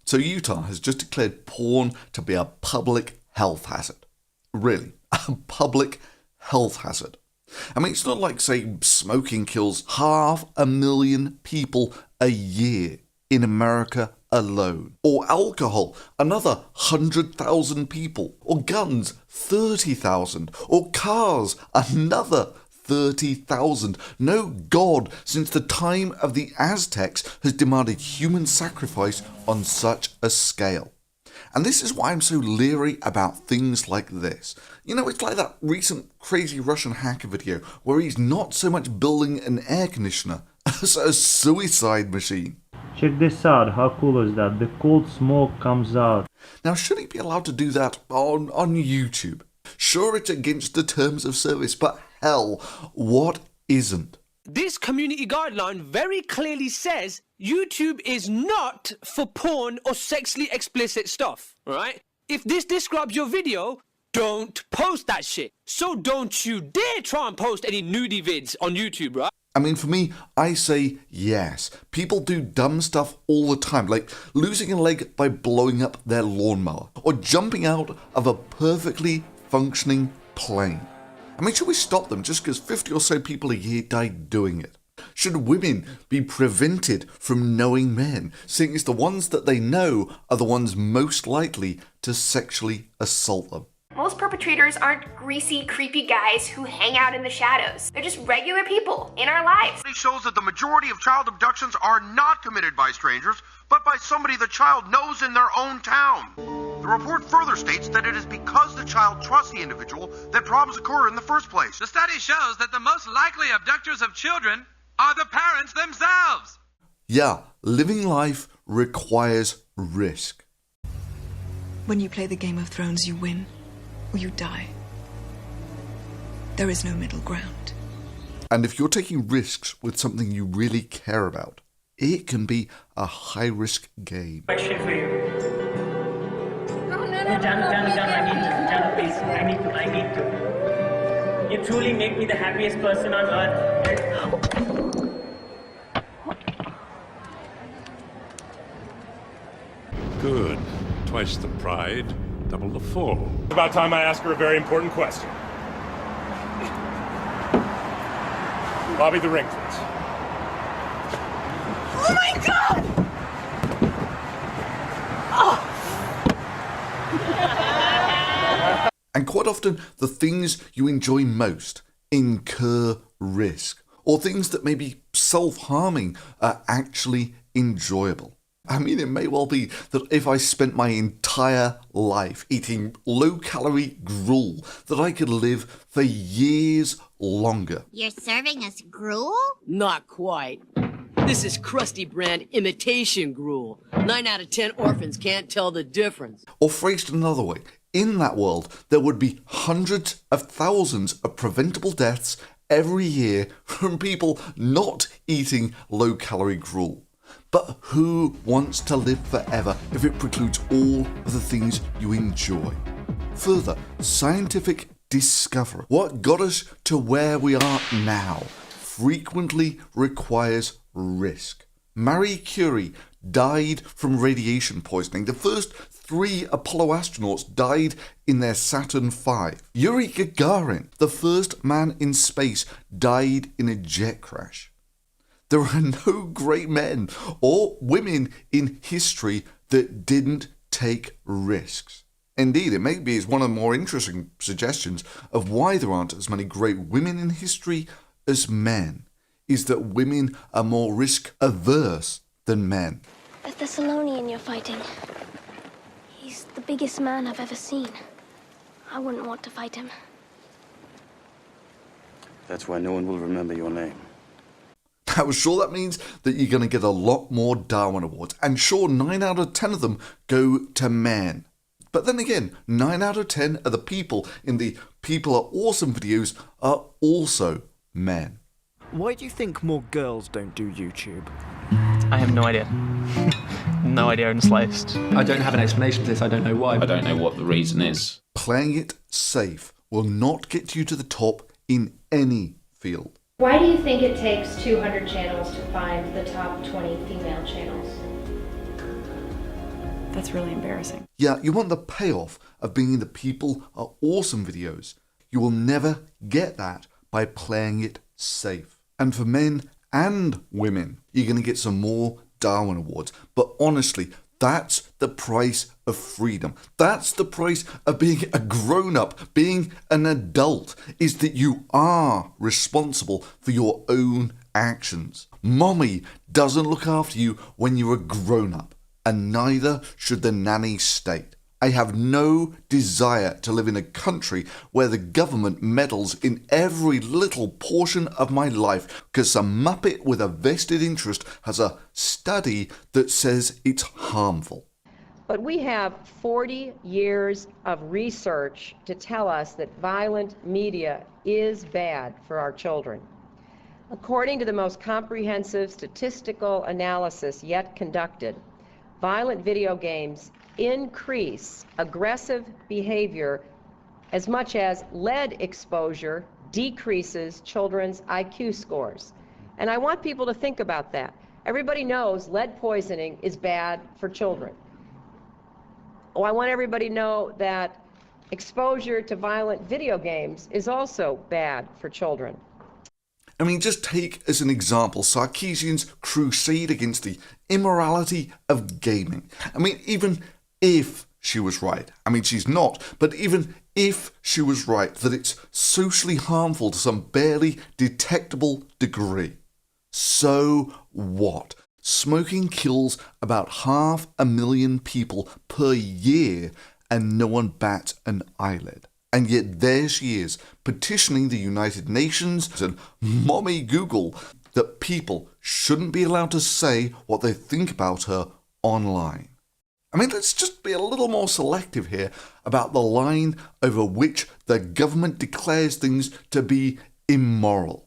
So Utah has just declared porn to be a public health hazard. Really, a public health hazard. I mean, it's not like, say, smoking kills 500,000 people a year in America alone. Or alcohol, another 100,000 people. Or guns, 30,000. Or cars, another 30,000. No god since the time of the Aztecs has demanded human sacrifice on such a scale. And this is why I'm so leery about things like this. You know, it's like that recent crazy Russian hacker video where he's not so much building an air conditioner as a suicide machine. Check this out, how cool is that? The cold smoke comes out. Now, should he be allowed to do that on YouTube? Sure, it's against the terms of service, but hell, what isn't? This community guideline very clearly says YouTube is not for porn or sexually explicit stuff, right? If this describes your video, don't post that shit. So don't you dare try and post any nudie vids on YouTube, right? I mean, for me, I say yes. People do dumb stuff all the time, like losing a leg by blowing up their lawnmower, or jumping out of a perfectly functioning plane. I mean, should we stop them just because 50 or so people a year die doing it? Should women be prevented from knowing men, seeing as the ones that they know are the ones most likely to sexually assault them? Most perpetrators aren't greasy, creepy guys who hang out in the shadows. They're just regular people in our lives. It shows that the majority of child abductions are not committed by strangers, but by somebody the child knows in their own town. The report further states that it is because the child trusts the individual that problems occur in the first place. The study shows that the most likely abductors of children are the parents themselves. Yeah, living life requires risk. When you play the Game of Thrones, you win or you die. There is no middle ground. And if you're taking risks with something you really care about, it can be a high-risk game. Question for you. Jana, please. I need to. You truly make me the happiest person on earth. Good. Twice the pride, double the fall. About time I ask her a very important question. Bobby the ring, please. Oh my god! And quite often, the things you enjoy most incur risk, or things that may be self-harming are actually enjoyable. I mean, it may well be that if I spent my entire life eating low-calorie gruel, that I could live for years longer. You're serving us gruel? Not quite. This is crusty brand imitation gruel. 9 out of 10 orphans can't tell the difference. Or phrased another way, in that world, there would be hundreds of thousands of preventable deaths every year from people not eating low-calorie gruel. But who wants to live forever if it precludes all of the things you enjoy? Further, scientific discovery, what got us to where we are now, frequently requires risk. Marie Curie died from radiation poisoning. The first 3 Apollo astronauts died in their Saturn V. Yuri Gagarin, the first man in space, died in a jet crash. There are no great men or women in history that didn't take risks. Indeed, it may be one of the more interesting suggestions of why there aren't as many great women in history as men, is that women are more risk-averse than men. The Thessalonian you're fighting, he's the biggest man I've ever seen. I wouldn't want to fight him. That's why no one will remember your name. Now, sure, that means that you're going to get a lot more Darwin Awards, and sure, 9 out of 10 of them go to men. But then again, 9 out of 10 of the people in the People Are Awesome videos are also men. Why do you think more girls don't do YouTube? I have no idea. No idea in the slightest. I don't have an explanation for this, I don't know why. I don't know what the reason is. Playing it safe will not get you to the top in any field. Why do you think it takes 200 channels to find the top 20 female channels? That's really embarrassing. Yeah, you want the payoff of being in the people are awesome videos. You will never get that by playing it safe. And for men and women, you're going to get some more Darwin Awards. But honestly, that's the price of freedom. That's the price of being a grown-up, being an adult, is that you are responsible for your own actions. Mommy doesn't look after you when you're a grown-up, and neither should the nanny state. I have no desire to live in a country where the government meddles in every little portion of my life because some muppet with a vested interest has a study that says it's harmful. But we have 40 years of research to tell us that violent media is bad for our children. According to the most comprehensive statistical analysis yet conducted, violent video games increase aggressive behavior as much as lead exposure decreases children's IQ scores. And I want people to think about that. Everybody knows lead poisoning is bad for children. Oh, I want everybody to know that exposure to violent video games is also bad for children. I mean, just take as an example Sarkeesians' crusade against the immorality of gaming. I mean, even if she was right, I mean, she's not, but even if she was right that it's socially harmful to some barely detectable degree, so what? Smoking kills about 500,000 people per year and no one bats an eyelid. And yet there she is, petitioning the United Nations and Mommy Google that people shouldn't be allowed to say what they think about her online. I mean, let's just be a little more selective here about the line over which the government declares things to be immoral.